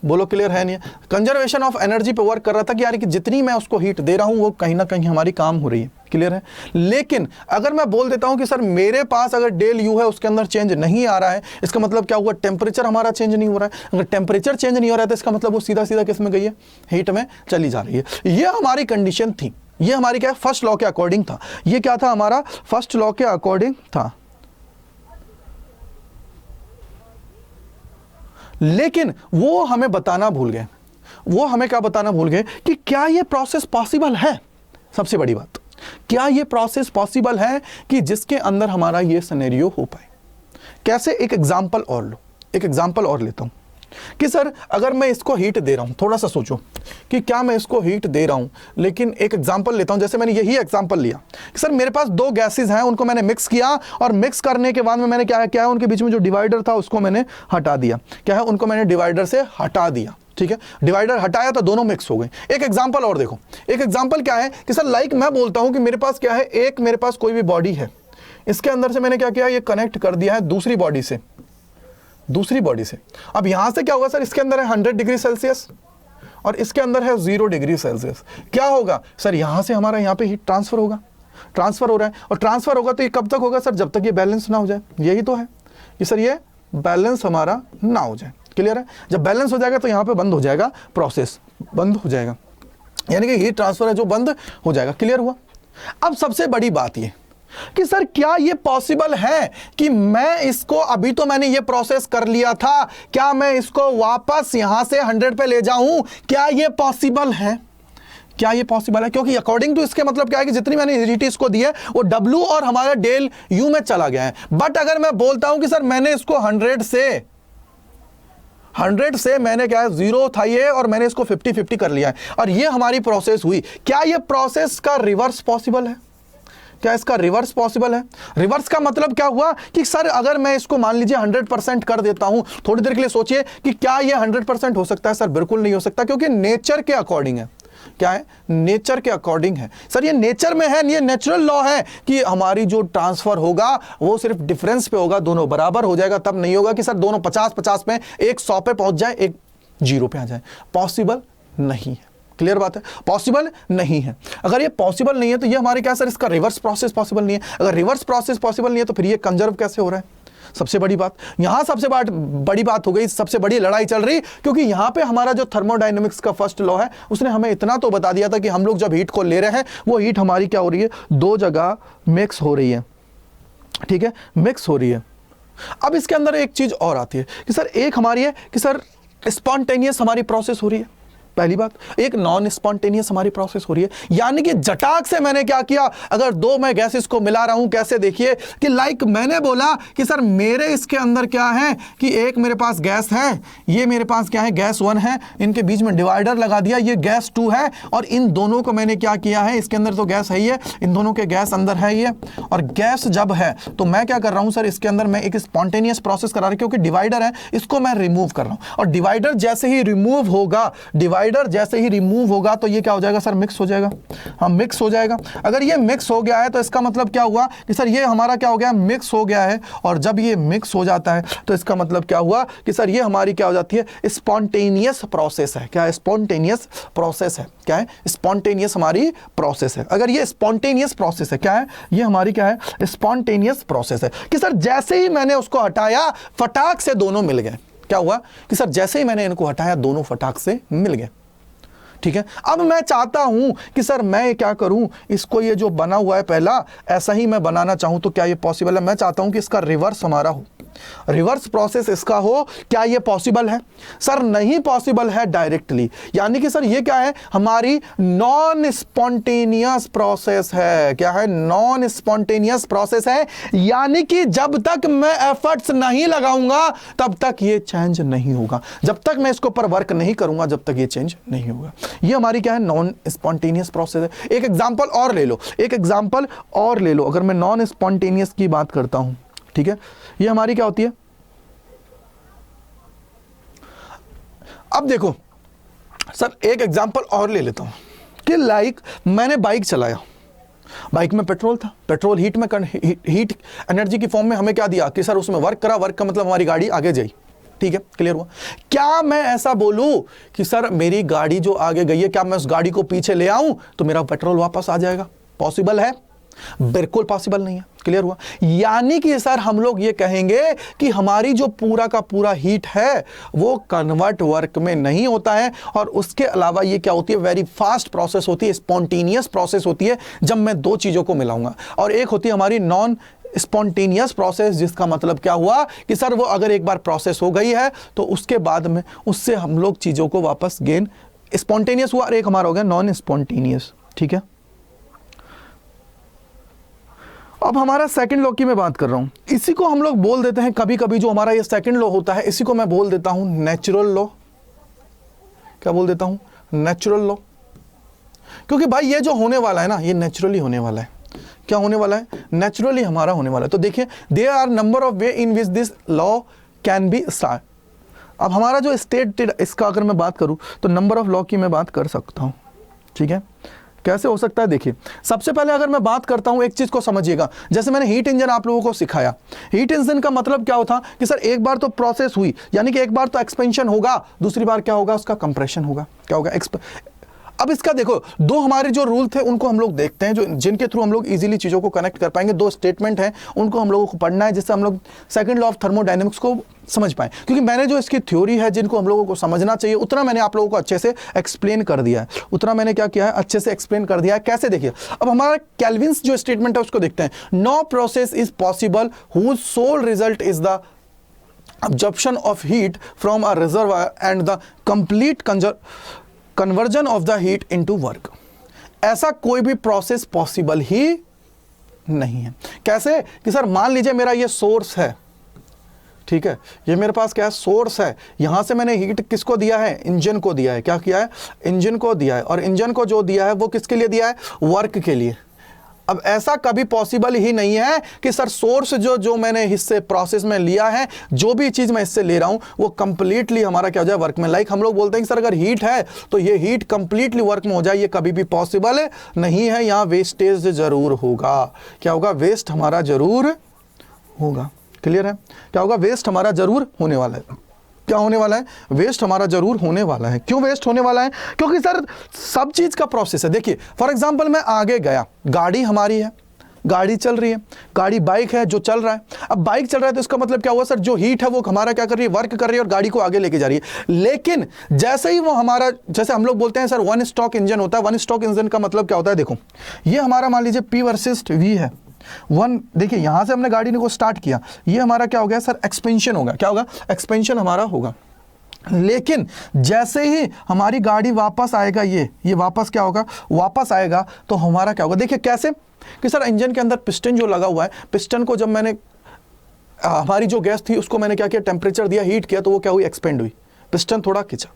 बोलो क्लियर है नहीं है, कंजर्वेशन ऑफ एनर्जी पे वर्क कर रहा था कि यार कि जितनी मैं उसको हीट दे रहा हूं वो कहीं ना कहीं हमारी काम हो रही है। क्लियर है? लेकिन अगर मैं बोल देता हूं कि सर मेरे पास अगर डेल यू है उसके अंदर चेंज नहीं आ रहा है, इसका मतलब क्या हुआ, टेंपरेचर हमारा चेंज नहीं हो रहा है। अगर टेंपरेचर चेंज नहीं हो रहा है तो इसका मतलब वो सीधा सीधा किस में गई है, हीट में चली जा रही है। ये हमारी कंडीशन थी, ये हमारी क्या है, फर्स्ट लॉ के अकॉर्डिंग था। ये क्या था हमारा, फर्स्ट लॉ के अकॉर्डिंग था। लेकिन वो हमें बताना भूल गए, वो हमें क्या बताना भूल गए कि क्या ये प्रोसेस पॉसिबल है। सबसे बड़ी बात, क्या ये प्रोसेस पॉसिबल है कि जिसके अंदर हमारा ये सिनेरियो हो पाए। कैसे, एक एग्जांपल और लो, एक एग्जांपल और लेता हूं कि सर अगर मैं इसको हीट दे रहा हूं, थोड़ा सा सोचो कि क्या मैं इसको हीट दे रहा हूं, लेकिन एक एग्जांपल लेता हूं। जैसे मैंने यही एग्जांपल लिया कि सर मेरे पास दो गैसेस हैं, उनको मैंने मिक्स किया और मिक्स करने के बाद में मैंने क्या है उनके बीच में जो डिवाइडर था उसको मैंने हटा दिया। क्या है, उनको मैंने डिवाइडर से हटा दिया। ठीक है, डिवाइडर हटाया तो दोनों मिक्स हो गए। एक एग्जांपल और देखो, एक एग्जांपल क्या है कि सर लाइक मैं बोलता हूं कि मेरे पास क्या है, एक मेरे पास कोई भी बॉडी है, इसके अंदर से मैंने क्या किया, ये कनेक्ट कर दिया है दूसरी बॉडी से, दूसरी बॉडी से। अब यहां से क्या होगा सर, इसके अंदर है 100 डिग्री सेल्सियस और इसके अंदर है 0 डिग्री सेल्सियस। क्या होगा सर, यहां से हमारा यहां पे हीट ट्रांसफर होगा, ट्रांसफर हो रहा है। और ट्रांसफर होगा तो ये कब तक होगा सर, जब तक ये बैलेंस ना हो जाए। यही तो है कि सर ये बैलेंस हमारा ना हो जाए। क्लियर है? जब बैलेंस हो जाएगा तो यहां पे बंद हो जाएगा, प्रोसेस बंद हो जाएगा, यानी कि हीट ट्रांसफर है जो बंद हो जाएगा। क्लियर हुआ? अब सबसे बड़ी बात ये कि सर क्या ये पॉसिबल है कि मैं इसको, अभी तो मैंने ये प्रोसेस कर लिया था, क्या मैं इसको वापस यहां से 100 पे ले जाऊं, क्या ये पॉसिबल है, क्या ये पॉसिबल है? क्योंकि अकॉर्डिंग टू इसके मतलब क्या है कि जितनी मैंने हीट इसको दी है वो W और हमारा डेल U में चला गया है। बट अगर मैं बोलता हूं कि सर मैंने इसको 100 से मैंने क्या है, 0 था ये और मैंने इसको 50-50 कर लिया है और ये हमारी प्रोसेस हुई, क्या ये प्रोसेस का रिवर्स पॉसिबल है? क्या इसका रिवर्स पॉसिबल है? रिवर्स का मतलब क्या हुआ कि सर अगर मैं इसको मान लीजिए 100% कर देता हूं, थोड़ी देर के लिए सोचिए कि क्या ये 100% हो सकता है? सर बिल्कुल नहीं हो सकता, क्योंकि नेचर के अकॉर्डिंग है। क्या है? नेचर के अकॉर्डिंग है। सर ये नेचर में है, ये नेचुरल लॉ है कि हमारी जो ट्रांसफर होगा वो सिर्फ डिफरेंस पे होगा, दोनों बराबर हो जाएगा, तब नहीं होगा कि सर दोनों 50-50 में, एक 100 पे पहुंच जाए, एक 0 पे आ जाए। पॉसिबल नहीं है। क्लियर बात है? पॉसिबल नहीं है। अगर ये पॉसिबल नहीं है तो ये हमारे क्या सर, इसका रिवर्स प्रोसेस पॉसिबल नहीं है। अगर रिवर्स प्रोसेस पॉसिबल नहीं है तो फिर ये कंजर्व कैसे हो रहा है? सबसे बड़ी बात यहां, सबसे बड़ी बात हो गई, सबसे बड़ी लड़ाई चल रही, क्योंकि यहां पे हमारा जो थर्मोडायनेमिक्स का फर्स्ट लॉ है उसने हमें इतना तो बता दिया था कि हम लोग जब हीट को ले रहे हैं वो हीट हमारी क्या हो रही है, दो जगह मिक्स हो रही है। ठीक है, मिक्स हो रही है। अब इसके अंदर एक चीज और आती है कि सर एक हमारी है कि सर स्पॉन्टेनियस हमारी प्रोसेस हो रही है। पहली बात, एक नॉन स्पॉन्टेनियस हमारी प्रोसेस हो रही है, यानी कि जटाक से मैंने क्या किया, अगर दो मैं गैसेस को मिला रहा हूं, कैसे देखिए कि लाइक मैंने बोला कि सर मेरे इसके अंदर क्या है कि एक मेरे पास गैस है, ये मेरे पास क्या है गैस 1 है, इनके बीच में डिवाइडर लगा दिया, ये गैस 2 है, और इन दोनों को मैंने क्या किया है, इसके अंदर तो गैस है ही है, इन दोनों के गैस अंदर है ये, और गैस जब है तो मैं क्या कर रहा हूं सर, इसके अंदर मैं एक स्पॉन्टेनियस प्रोसेस करा रहा हूं, क्योंकि डिवाइडर है इसको मैं रिमूव कर रहा हूं, और डिवाइडर जैसे ही रिमूव होगा, डिवाइडर जैसे ही रिमूव होगा तो ये क्या हो जाएगा सर, मिक्स हो जाएगा। हाँ, मिक्स हो जाएगा। अगर ये मिक्स हो गया है तो इसका मतलब क्या हुआ कि सर ये हमारा क्या हो गया, मिक्स हो गया है, और जब ये मिक्स हो जाता है तो इसका मतलब क्या हुआ कि सर ये हमारी क्या हो जाती है, स्पॉन्टेनियस प्रोसेस है। क्या है, स्पॉन्टेनियस प्रोसेस है। क्या है, स्पॉन्टेनियस हमारी प्रोसेस है। अगर ये स्पॉन्टेनियस प्रोसेस है, क्या है, ये हमारी क्या है, स्पॉन्टेनियस प्रोसेस है कि सर जैसे ही मैंने उसको हटाया फटाक से दोनों मिल गए। क्या हुआ कि सर जैसे ही मैंने इनको हटाया दोनों फटाक से मिल गए। ठीक है, अब मैं चाहता हूं कि सर मैं क्या करूं, इसको ये जो बना हुआ है पहला ऐसा ही मैं बनाना चाहूं तो क्या ये पॉसिबल है? मैं चाहता हूं कि इसका रिवर्स हमारा हो, रिवर्स प्रोसेस इसका हो। क्या ये पॉसिबल है? सर नहीं पॉसिबल है डायरेक्टली, यानी कि सर ये क्या है, हमारी नॉन स्पॉन्टेनियस प्रोसेस है। क्या है, नॉन स्पॉन्टेनियस प्रोसेस है, यानी कि जब तक मैं एफर्ट्स नहीं लगाऊंगा तब तक ये चेंज नहीं होगा, जब तक मैं इसके ऊपर वर्क नहीं करूंगा जब तक ये चेंज नहीं होगा। ये हमारी क्या है, नॉन स्पॉन्टेनियस प्रोसेस है। एक एग्जांपल और ले लो, एक एग्जांपल और ले लो। अगर मैं नॉन स्पॉन्टेनियस की बात करता हूं, ठीक है, ये हमारी क्या होती है, अब देखो सर एक एग्जांपल और ले लेता हूं कि लाइक मैंने बाइक चलाया, बाइक में पेट्रोल था, पेट्रोल हीट में हीट एनर्जी की फॉर्म में हमें क्या दिया कि सर उसमें वर्क करा, वर्क का मतलब हमारी गाड़ी आगे जाई। ठीक है, क्लियर हुआ? क्या मैं ऐसा बोलूं कि सर मेरी गाड़ी जो आगे गई है, क्या मैं उस गाड़ी को पीछे ले आऊं तो मेरा पेट्रोल वापस आ जाएगा? पॉसिबल है? बिल्कुल पॉसिबल नहीं है। क्लियर हुआ? यानी कि सर हम लोग ये कहेंगे कि हमारी जो पूरा का पूरा हीट है वो कन्वर्ट वर्क में नहीं होता है, और उसके अलावा ये क्या होती है, वेरी फास्ट प्रोसेस होती है, स्पॉन्टेनियस प्रोसेस होती है जब मैं दो चीजों को मिलाऊंगा। और एक होती है हमारी नॉन स्पॉन्टेनियस प्रोसेस, जिसका मतलब क्या हुआ कि सर वो अगर एक बार प्रोसेस हो गई है तो उसके बाद में उससे हम लोग चीजों को वापस गेन, स्पॉन्टेनियस हुआ और एक हमारा हो गया नॉन स्पॉन्टेनियस। ठीक है, अब हमारा सेकंड लॉ की मैं बात कर रहा हूं, इसी को हम लोग बोल देते हैं कभी कभी, जो हमारा ये सेकंड लॉ होता है इसी को मैं बोल देता हूं नेचुरल लॉ। क्या बोल देता हूं? Natural law. क्योंकि भाई ये जो होने वाला है ना, ये नेचुरली होने वाला है। क्या होने वाला है? नेचुरली हमारा होने वाला है। तो देखिए, there are number of way in which this law can be start. अब हमारा जो स्टेटेड, इसका अगर मैं बात करूं तो नंबर ऑफ लॉ की मैं बात कर सकता हूं। ठीक है, कैसे हो सकता है? देखिए, सबसे पहले अगर मैं बात करता हूं, एक चीज को समझिएगा, जैसे मैंने हीट इंजन आप लोगों को सिखाया, हीट इंजन का मतलब क्या होता कि सर एक बार तो प्रोसेस हुई, यानी कि एक बार तो एक्सपेंशन होगा, दूसरी बार क्या होगा, उसका कंप्रेशन होगा। क्या होगा? अब इसका देखो, दो हमारे जो रूल थे उनको हम लोग देखते हैं, जो जिनके थ्रू हम लोग इजीली चीजों को कनेक्ट कर पाएंगे। दो स्टेटमेंट हैं, उनको हम लोगों को पढ़ना है, जिससे हम लोग सेकंड लॉ ऑफ थर्मोडायनेमिक्स को समझ पाए। क्योंकि मैंने जो इसकी थ्योरी है, जिनको हम लोगों को समझना चाहिए, उतना मैंने आप लोगों को अच्छे से एक्सप्लेन कर दिया है, उतना मैंने क्या किया है, अच्छे से एक्सप्लेन कर दिया है। कैसे? देखिए, अब हमारा केल्विन्स जो स्टेटमेंट है उसको देखते हैं। No process is possible whose sole result is the absorption of heat from a reservoir and the complete conversion of the heat into work। ऐसा कोई भी प्रोसेस पॉसिबल ही नहीं है। कैसे? कि सर मान लीजिए मेरा ये सोर्स है, ठीक है, ये मेरे पास क्या है, सोर्स है, यहां से मैंने हीट किसको दिया है, इंजन को दिया है। क्या किया है? इंजन को दिया है, और इंजन को जो दिया है वो किसके लिए दिया है, वर्क के लिए। अब ऐसा कभी पॉसिबल ही नहीं है कि सर सोर्स जो मैंने हिस्से प्रोसेस में लिया है, जो भी चीज मैं इससे ले रहा हूं वो कंप्लीटली हमारा क्या हो जाए, वर्क में। लाइक हम लोग बोलते हैं कि सर अगर हीट है तो ये हीट कंप्लीटली वर्क में हो जाए, ये कभी भी पॉसिबल नहीं है। यहां वेस्टेज जरूर होगा। क्या होगा? वेस्ट हमारा जरूर होगा। क्लियर है? क्या होगा? वेस्ट हमारा जरूर होने वाला है। क्या होने वाला है? वेस्ट हमारा जरूर होने वाला है। क्यों वेस्ट होने वाला है? क्योंकि सर सब चीज का प्रोसेस है। देखिए फॉर एग्जांपल मैं आगे गया, गाड़ी हमारी है, गाड़ी चल रही है, गाड़ी बाइक है जो चल रहा है। अब बाइक चल रहा है तो इसका मतलब क्या हुआ सर, जो हीट है वो हमारा क्या कर रही है, वर्क कर रही है और गाड़ी को आगे लेके जा रही है। लेकिन जैसे ही वो हमारा, जैसे हम लोग बोलते हैं सर वन स्टॉक इंजन होता है। वन स्टॉक इंजन का मतलब क्या होता है? देखो, ये हमारा मान लीजिए P वर्सेस V है। वन, देखिए यहां से हमने गाड़ी को स्टार्ट किया, ये हमारा क्या हो गया सर, एक्सपेंशन होगा। क्या होगा? एक्सपेंशन हमारा होगा। लेकिन जैसे ही हमारी गाड़ी वापस आएगा, ये वापस क्या होगा, वापस आएगा तो हमारा क्या होगा, देखिए कैसे कि सर इंजन के अंदर पिस्टन जो लगा हुआ है, पिस्टन को जब मैंने हमारी जो गैस थी उसको मैंने क्या किया, टेम्परेचर दिया, हीट किया, तो वो क्या हुई, एक्सपेंड हुई, पिस्टन थोड़ा खिंचा,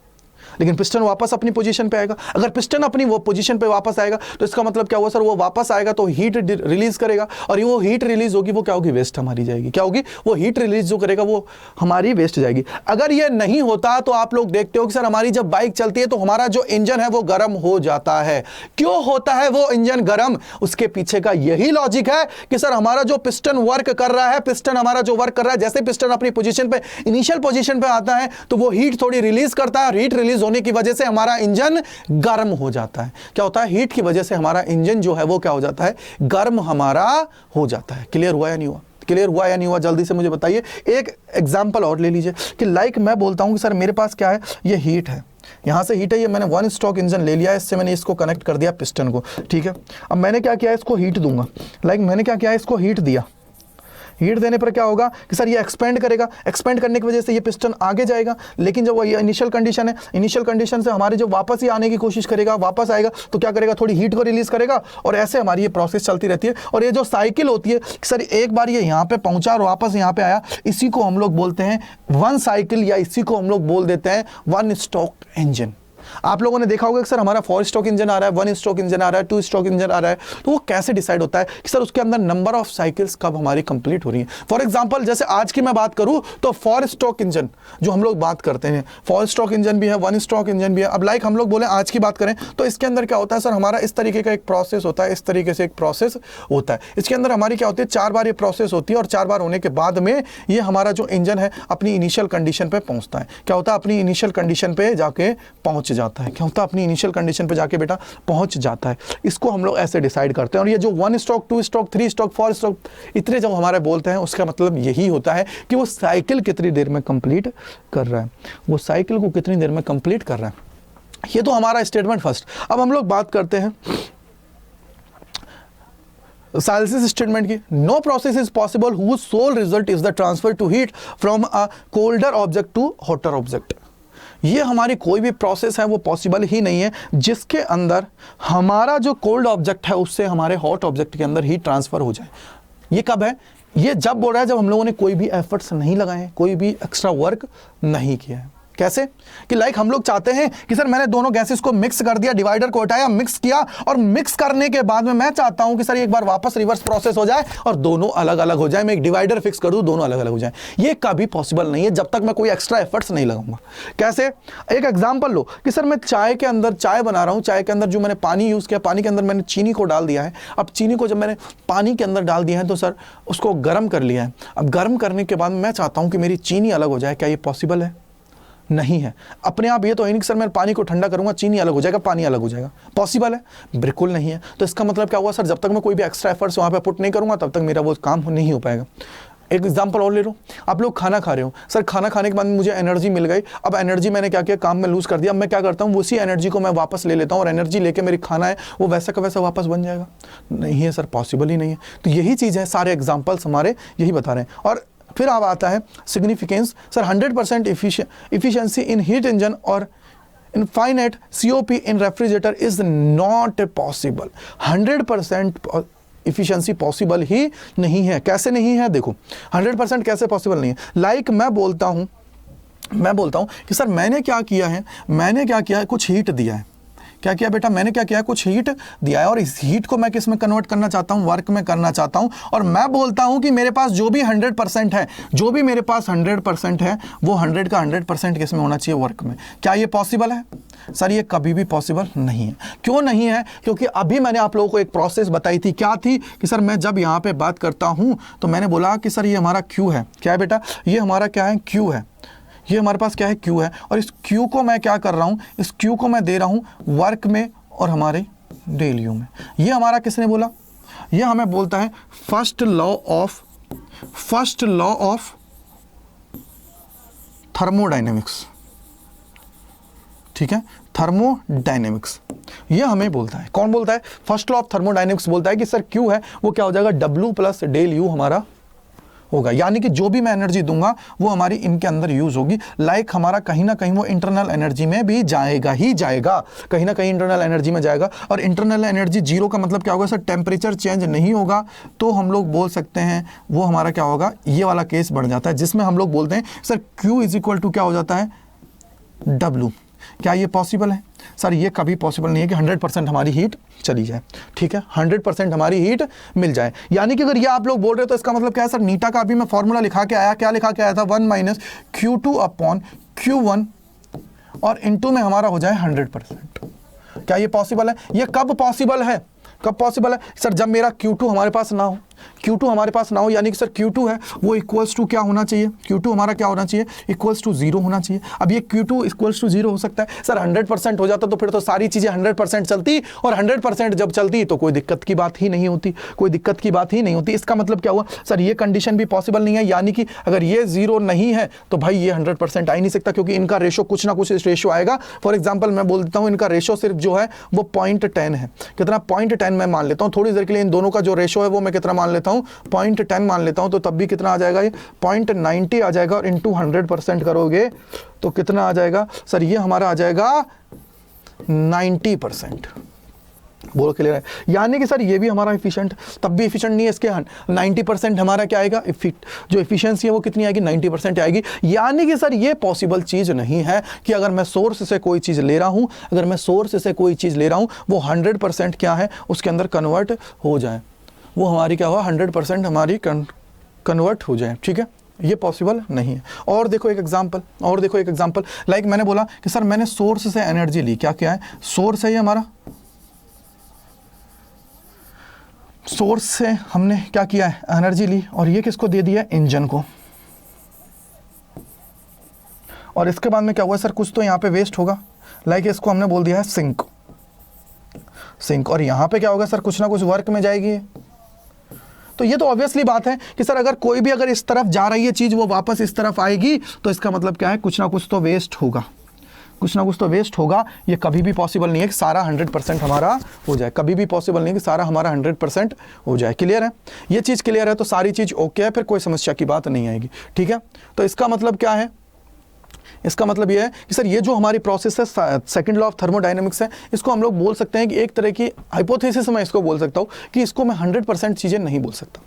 लेकिन पिस्टन वापस अपनी पोजीशन पे आएगा। अगर पिस्टन अपनी वो पोजीशन पे वापस आएगा तो इसका मतलब क्या हुआ सर, वो वापस आएगा तो हीट रिलीज करेगा, और वो हीट रिलीज होगी वो क्या होगी, वेस्ट हमारी जाएगी। क्या होगी, वो हीट रिलीज जो करेगा वो हमारी वेस्ट जाएगी। अगर ये नहीं होता तो आप लोग देखते हो कि सर हमारी जब बाइक चलती है तो हमारा जो इंजन है वो गर्म हो जाता है। क्यों होता है वो इंजन गर्म, उसके पीछे का यही लॉजिक है कि सर हमारा जो पिस्टन वर्क कर रहा है, पिस्टन हमारा जो वर्क कर रहा है, जैसे पिस्टन अपनी पोजीशन पे, इनिशियल पोजीशन पे आता है तो वो हीट थोड़ी रिलीज करता है, हीट रिलीज होने की वजह से हमारा इंजन गर्म हो जाता है। क्या होता है, हीट की वजह से हमारा इंजन जो है वो क्या हो जाता है, गर्म हमारा हो जाता है। क्लियर हुआ या नहीं हुआ, क्लियर हुआ या नहीं हुआ, जल्दी से मुझे बताइए। एक एग्जांपल और ले लीजिए कि लाइक मैं बोलता हूं कि सर मेरे पास क्या है, ये हीट है, यहां से हीट है, ये मैंने 1 स्ट्रोक इंजन ले लिया है, इससे मैंने इसको कनेक्ट कर दिया पिस्टन को, ठीक है। अब मैंने क्या किया, इसको हीट दूंगा, लाइक मैंने क्या किया, इसको हीट दिया, हीट देने पर क्या होगा कि सर ये एक्सपेंड करेगा, एक्सपेंड करने की वजह से ये पिस्टन आगे जाएगा, लेकिन जब वो ये इनिशियल कंडीशन है, इनिशियल कंडीशन से हमारे जो वापस ही आने की कोशिश करेगा, वापस आएगा तो क्या करेगा, थोड़ी हीट को रिलीज करेगा, और ऐसे हमारी ये प्रोसेस चलती रहती है। और ये जो साइकिल होती है सर, एक बार ये यहाँ पे पहुंचा और वापस यहाँ पे आया, इसी को हम लोग बोलते हैं 1 साइकिल, या इसी को हम लोग बोल देते हैं 1 स्ट्रोक इंजन। आप लोगों ने देखा होगा कि सर हमारा 4 स्ट्रोक इंजन आ रहा है, 1 स्ट्रोक इंजन आ रहा है, 2 स्ट्रोक इंजन आ रहा है, तो वो कैसे डिसाइड होता है कि सर उसके अंदर नंबर ऑफ साइकिल्स कब हमारी कंप्लीट हो रही है। फॉर एग्जांपल जैसे आज की मैं बात करूं तो 4 स्ट्रोक इंजन जो हम लोग बात करते हैं, 4 स्ट्रोक इंजन भी है, 1 स्ट्रोक इंजन भी है। अब लाइक हम लोग बोले आज की बात करें तो इसके अंदर क्या होता है सर, हमारा इस तरीके का एक प्रोसेस होता है, इस तरीके से एक प्रोसेस होता है। इसके अंदर हमारी क्या होती है, 4 बार ये प्रोसेस होती है, और 4 बार होने के बाद में ये हमारा जो इंजन है अपनी इनिशियल कंडीशन पे पहुंचता है। क्या होता है, अपनी इनिशियल कंडीशन पे जाके पहुंच जाता है। क्या होता है, अपनी इनिशियल कंडीशन पे जाके बेटा पहुंच जाता है। इसको हम लोग ऐसे डिसाइड करते हैं। और ये जो 1 स्ट्रोक, 2 स्ट्रोक, 3 स्ट्रोक, 4 स्ट्रोक इतने जब हमारे बोलते हैं, उसका मतलब यही होता है कि वो साइकिल कितनी देर में कंप्लीट कर रहा है, वो साइकिल को कितनी देर में कंप्लीट कर रहा है। ये तो हमारा स्टेटमेंट फर्स्ट। अब हम लोग बात करते हैं साइलेंसिस स्टेटमेंट की। No process is possible whose sole result is the transfer to heat from a colder object to hotter object. ये हमारी कोई भी प्रोसेस है वो पॉसिबल ही नहीं है जिसके अंदर हमारा जो कोल्ड ऑब्जेक्ट है उससे हमारे हॉट ऑब्जेक्ट के अंदर हीट ट्रांसफर हो जाए। ये कब है, ये जब बोल रहा है जब हम लोगों ने कोई भी एफर्ट्स नहीं लगाए हैं, कोई भी एक्स्ट्रा वर्क नहीं किया है। कैसे कि लाइक हम लोग चाहते हैं कि सर मैंने दोनों गैसेस को मिक्स कर दिया, डिवाइडर को हटाया, मिक्स किया, और मिक्स करने के बाद में मैं चाहता हूं कि सर एक बार वापस रिवर्स प्रोसेस हो जाए और दोनों अलग अलग हो जाए, मैं एक डिवाइडर फिक्स कर दूं, दोनों अलग अलग हो जाए। ये कभी पॉसिबल नहीं है जब तक मैं कोई एक्स्ट्रा एफर्ट्स नहीं लगाऊंगा। कैसे, एक एग्जांपल लो कि सर मैं चाय के अंदर चाय बना रहा हूं, चाय के अंदर जो मैंने पानी यूज किया, पानी के अंदर मैंने चीनी को डाल दिया है। अब चीनी को जब मैंने पानी के अंदर डाल दिया है तो सर उसको गर्म कर लिया है। अब गर्म करने के बाद मैं चाहता हूं कि मेरी चीनी अलग हो जाए। क्या ये पॉसिबल है? नहीं है। अपने आप ये तो है नहीं कि सर मैं पानी को ठंडा करूंगा चीनी अलग हो जाएगा, पानी अलग हो जाएगा। पॉसिबल है? बिल्कुल नहीं है। तो इसका मतलब क्या हुआ सर, जब तक मैं कोई भी एक्स्ट्रा एफर्ट्स वहां पे पुट नहीं करूंगा तब तक मेरा वो काम नहीं हो पाएगा। एक एग्जांपल और ले लो, आप लोग खाना खा रहे हो, सर खाना खाने के बाद मुझे एनर्जी मिल गई। अब एनर्जी मैंने क्या किया, काम में लूज कर दिया। अब मैं क्या करता हूँ, उसी एनर्जी को मैं वापस ले लेता हूँ और एनर्जी लेके मेरी खाना है वो वैसा का वैसा वापस बन जाएगा। नहीं है सर, पॉसिबल ही नहीं है। तो यही चीज़ है, सारे एग्जाम्पल्स हमारे यही बता रहे हैं। और फिर अब आता है significance. Sir 100% efficiency in heat engine or infinite COP in refrigerator is not possible। 100% efficiency possible ही नहीं है। कैसे नहीं है, देखो 100% कैसे पॉसिबल नहीं है। लाइक मैं बोलता हूं कि सर मैंने क्या किया है, कुछ हीट दिया है। क्या किया बेटा, मैंने क्या किया, कुछ हीट दिया है, और इस हीट को मैं किस में कन्वर्ट करना चाहता हूं, वर्क में करना चाहता हूं। और मैं बोलता हूं कि मेरे पास जो भी 100% है, जो भी मेरे पास 100% है, वो 100 का 100% किस में होना चाहिए, वर्क में। क्या ये पॉसिबल है? सर ये कभी भी पॉसिबल नहीं है। क्यों नहीं है? क्योंकि अभी मैंने आप लोगों को एक प्रोसेस बताई थी। क्या थी कि सर मैं जब यहाँ पे बात करता हूँ तो मैंने बोला कि सर ये हमारा क्यू है। क्या है बेटा, ये हमारा क्या है, क्यू है। ये हमारे पास क्या है, क्यू है। और इस क्यू को मैं क्या कर रहा हूँ, इस क्यू को मैं दे रहा हूँ वर्क में और हमारे डेल यू में। ये हमारा किसने बोला, ये हमें बोलता है फर्स्ट लॉ ऑफ थर्मोडायनेमिक्स। ठीक है, थर्मोडायनेमिक्स ये हमें बोलता है। कौन बोलता है? फर्स्ट लॉ ऑफ थर्मोडायनेमिक्स बोलता है कि सर क्यू है वो क्या हो जाएगा, W प्लस डेल यू हमारा होगा, यानी कि जो भी मैं एनर्जी दूंगा वो हमारी इनके अंदर यूज होगी। लाइक हमारा कहीं ना कहीं वो इंटरनल एनर्जी में भी जाएगा ही जाएगा, कहीं ना कहीं इंटरनल एनर्जी में जाएगा। और इंटरनल एनर्जी जीरो का मतलब क्या होगा सर, टेम्परेचर चेंज नहीं होगा, तो हम लोग बोल सकते हैं वो हमारा क्या होगा, ये वाला केस बढ़ जाता है, जिसमें हम लोग बोलते हैं sir Q is equal to क्या हो जाता है, W। क्या ये पॉसिबल है सर? ये कभी पॉसिबल नहीं है कि 100% हमारी हीट चली जाए, ठीक है, 100% हमारी हीट मिल जाए। यानी कि अगर ये आप लोग बोल रहे हो तो इसका मतलब क्या है सर, नीटा का अभी मैं फॉर्मूला लिखा के आया, क्या लिखा के आया था, 1 - Q2 अपॉन Q1 और इनटू में हमारा हो जाए 100%। क्या ये पॉसिबल है? ये कब पॉसिबल है, कब पॉसिबल है सर? जब मेरा Q2 हमारे पास ना हो, Q2 हमारे पास ना हो, यानी कि सर Q2 है वो इक्वल्स टू क्या होना चाहिए, Q2 हमारा क्या होना चाहिए, इक्वल्स टू 0 होना चाहिए। अब ये Q2 इक्वल्स टू 0 हो सकता है सर, 100% हो जाता तो फिर तो सारी चीज़ें 100% चलती, और 100% जब चलती तो कोई दिक्कत की बात ही नहीं होती, कोई दिक्कत की बात ही नहीं होती। इसका मतलब क्या हुआ सर, ये कंडीशन भी पॉसिबल नहीं है, यानी कि अगर ये 0 नहीं है तो भाई ये 100% आ ही नहीं सकता, क्योंकि इनका रेशो कुछ ना कुछ रेशो आएगा। फॉर एग्जाम्पल मैं बोल देता हूँ, इनका रेशो सिर्फ जो है वो 0.10 है। कितना? 0.10 मैं मान लेता हूँ, थोड़ी देर के लिए इन दोनों का जो रेशो है वो मैं कितना मान लेता हूँ, 0.10 मान लेता हूं, तो तब भी कितना आ जाएगा, ये 0.90 आ जाएगा, और इंटू 100% करोगे तो कितना आ जाएगा सर, ये हमारा आ जाएगा 90%। बोलो क्लियर है? यानी कि सर ये भी हमारा एफिशिएंट, तब भी एफिशिएंट नहीं है, इसके 90% हमारा क्या आएगा, जो एफिशिएंसी है वो कितनी आएगी, 90% आएगी। यानी कि सर ये पॉसिबल चीज़ नहीं है कि अगर मैं सोर्स से कोई चीज़ ले रहा हूं, अगर मैं सोर्स से कोई चीज़ ले रहा हूं वो 100% क्या है, उसके अंदर कन्वर्ट हो जाए, वो हमारी क्या हुआ, 100% हमारी कन्वर्ट हो जाए, ठीक है, ये पॉसिबल नहीं है। और देखो एक एग्जांपल, और देखो एक एग्जांपल, लाइक मैंने बोला कि सर मैंने सोर्स से एनर्जी ली, क्या क्या है, सोर्स है ये हमारा, सोर्स से हमने क्या किया है, एनर्जी ली, और ये किसको दे दिया, इंजन को। और इसके बाद में क्या हुआ सर, कुछ तो यहाँ पे वेस्ट होगा, लाइक इसको हमने बोल दिया है सिंक, और यहाँ पे क्या होगा सर, कुछ ना कुछ वर्क में जाएगी। तो ये तो ऑब्वियसली बात है कि सर अगर कोई भी अगर इस तरफ जा रही है चीज़, वो वापस इस तरफ आएगी, तो इसका मतलब क्या है, कुछ ना कुछ तो वेस्ट होगा, कुछ ना कुछ तो वेस्ट होगा। ये कभी भी पॉसिबल नहीं है कि सारा 100% हमारा हो जाए, कभी भी पॉसिबल नहीं है कि सारा हमारा 100% हो जाए। क्लियर है? ये चीज़ क्लियर है तो सारी चीज़ ओके है, फिर कोई समस्या की बात नहीं आएगी, ठीक है। तो इसका मतलब क्या है, इसका मतलब ये है कि सर ये जो हमारी प्रोसेस है, सेकंड लॉ ऑफ थर्मोडायनेमिक्स है, इसको हम लोग बोल सकते हैं कि एक तरह की हाइपोथेसिस मैं इसको बोल सकता हूँ कि इसको मैं 100% चीज़ें नहीं बोल सकता,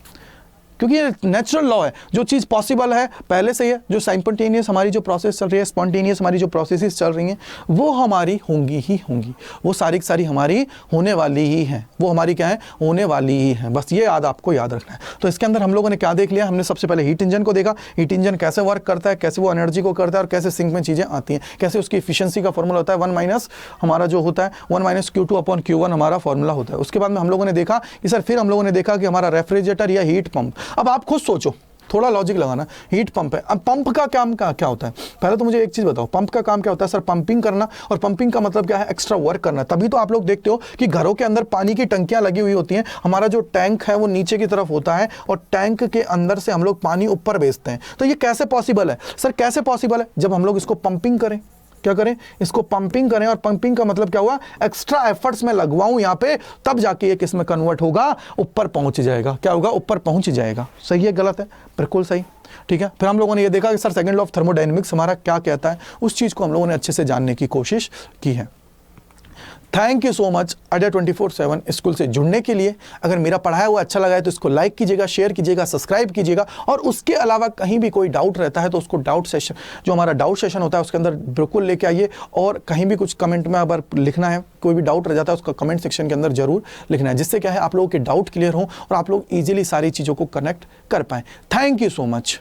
क्योंकि ये नेचुरल लॉ है। जो चीज़ पॉसिबल है पहले से ही है, जो साइमल्टेनियस हमारी जो प्रोसेस चल रही है, स्पॉन्टेनियस हमारी जो प्रोसेसेस चल रही हैं, वो हमारी होंगी ही होंगी, वो सारी की सारी हमारी होने वाली ही हैं, वो हमारी क्या है, होने वाली ही है। बस ये आपको याद रखना है। तो इसके अंदर हम लोगों ने क्या देख लिया, हमने सबसे पहले हीट इंजन को देखा, हीट इंजन कैसे वर्क करता है, कैसे वो एनर्जी को करता है, और कैसे सिंक में चीज़ें आती हैं, कैसे उसकी एफिशिएंसी का फॉर्मूला होता है, 1 - हमारा जो होता है 1 - Q2 अपॉन Q1 हमारा फॉर्मूला होता है। उसके बाद में हम लोगों ने देखा कि सर फिर हम लोगों ने देखा कि हमारा रेफ्रिजरेटर या हीट पंप। अब आप खुद सोचो, थोड़ा लॉजिक लगाना, हीट पंप है, अब पंप का काम क्या होता है, पहले तो मुझे एक चीज़ बताओ, पंप का काम क्या होता है सर, पंपिंग करना, और पंपिंग का मतलब क्या है, एक्स्ट्रा वर्क करना। तभी तो आप लोग देखते हो कि घरों के अंदर पानी की टंकियां लगी हुई होती हैं, हमारा जो टैंक है वो नीचे की तरफ होता है, और टैंक के अंदर से हम लोग पानी ऊपर भेजते हैं। तो ये कैसे पॉसिबल है सर, कैसे पॉसिबल है, जब हम लोग इसको पंपिंग करें, क्या करें, इसको पंपिंग करें, और पंपिंग का मतलब क्या हुआ, एक्स्ट्रा एफर्ट्स में लगवाऊं यहाँ पे, तब जाके ये किस में कन्वर्ट होगा, ऊपर पहुंच जाएगा। क्या होगा, ऊपर पहुंच जाएगा। सही है, गलत है, बिल्कुल सही, ठीक है। फिर हम लोगों ने ये देखा कि sir second law of thermodynamics हमारा क्या कहता है, उस चीज़ को हम लोगों ने अच्छे से जानने की कोशिश की है। थैंक यू सो मच अड्डा 24/7 स्कूल से जुड़ने के लिए। अगर मेरा पढ़ाया हुआ अच्छा लगा है तो इसको लाइक कीजिएगा, शेयर कीजिएगा, सब्सक्राइब कीजिएगा, और उसके अलावा कहीं भी कोई डाउट रहता है तो उसको डाउट सेशन, जो हमारा डाउट सेशन होता है उसके अंदर बिल्कुल लेके आइए, और कहीं भी कुछ कमेंट में अगर लिखना है, कोई भी डाउट रह जाता है उसका कमेंट सेक्शन के अंदर जरूर लिखना है, जिससे क्या है आप लोगों के डाउट क्लियर हो और आप लोग ईजिली सारी चीज़ों को कनेक्ट कर पाएँ। Thank you so much.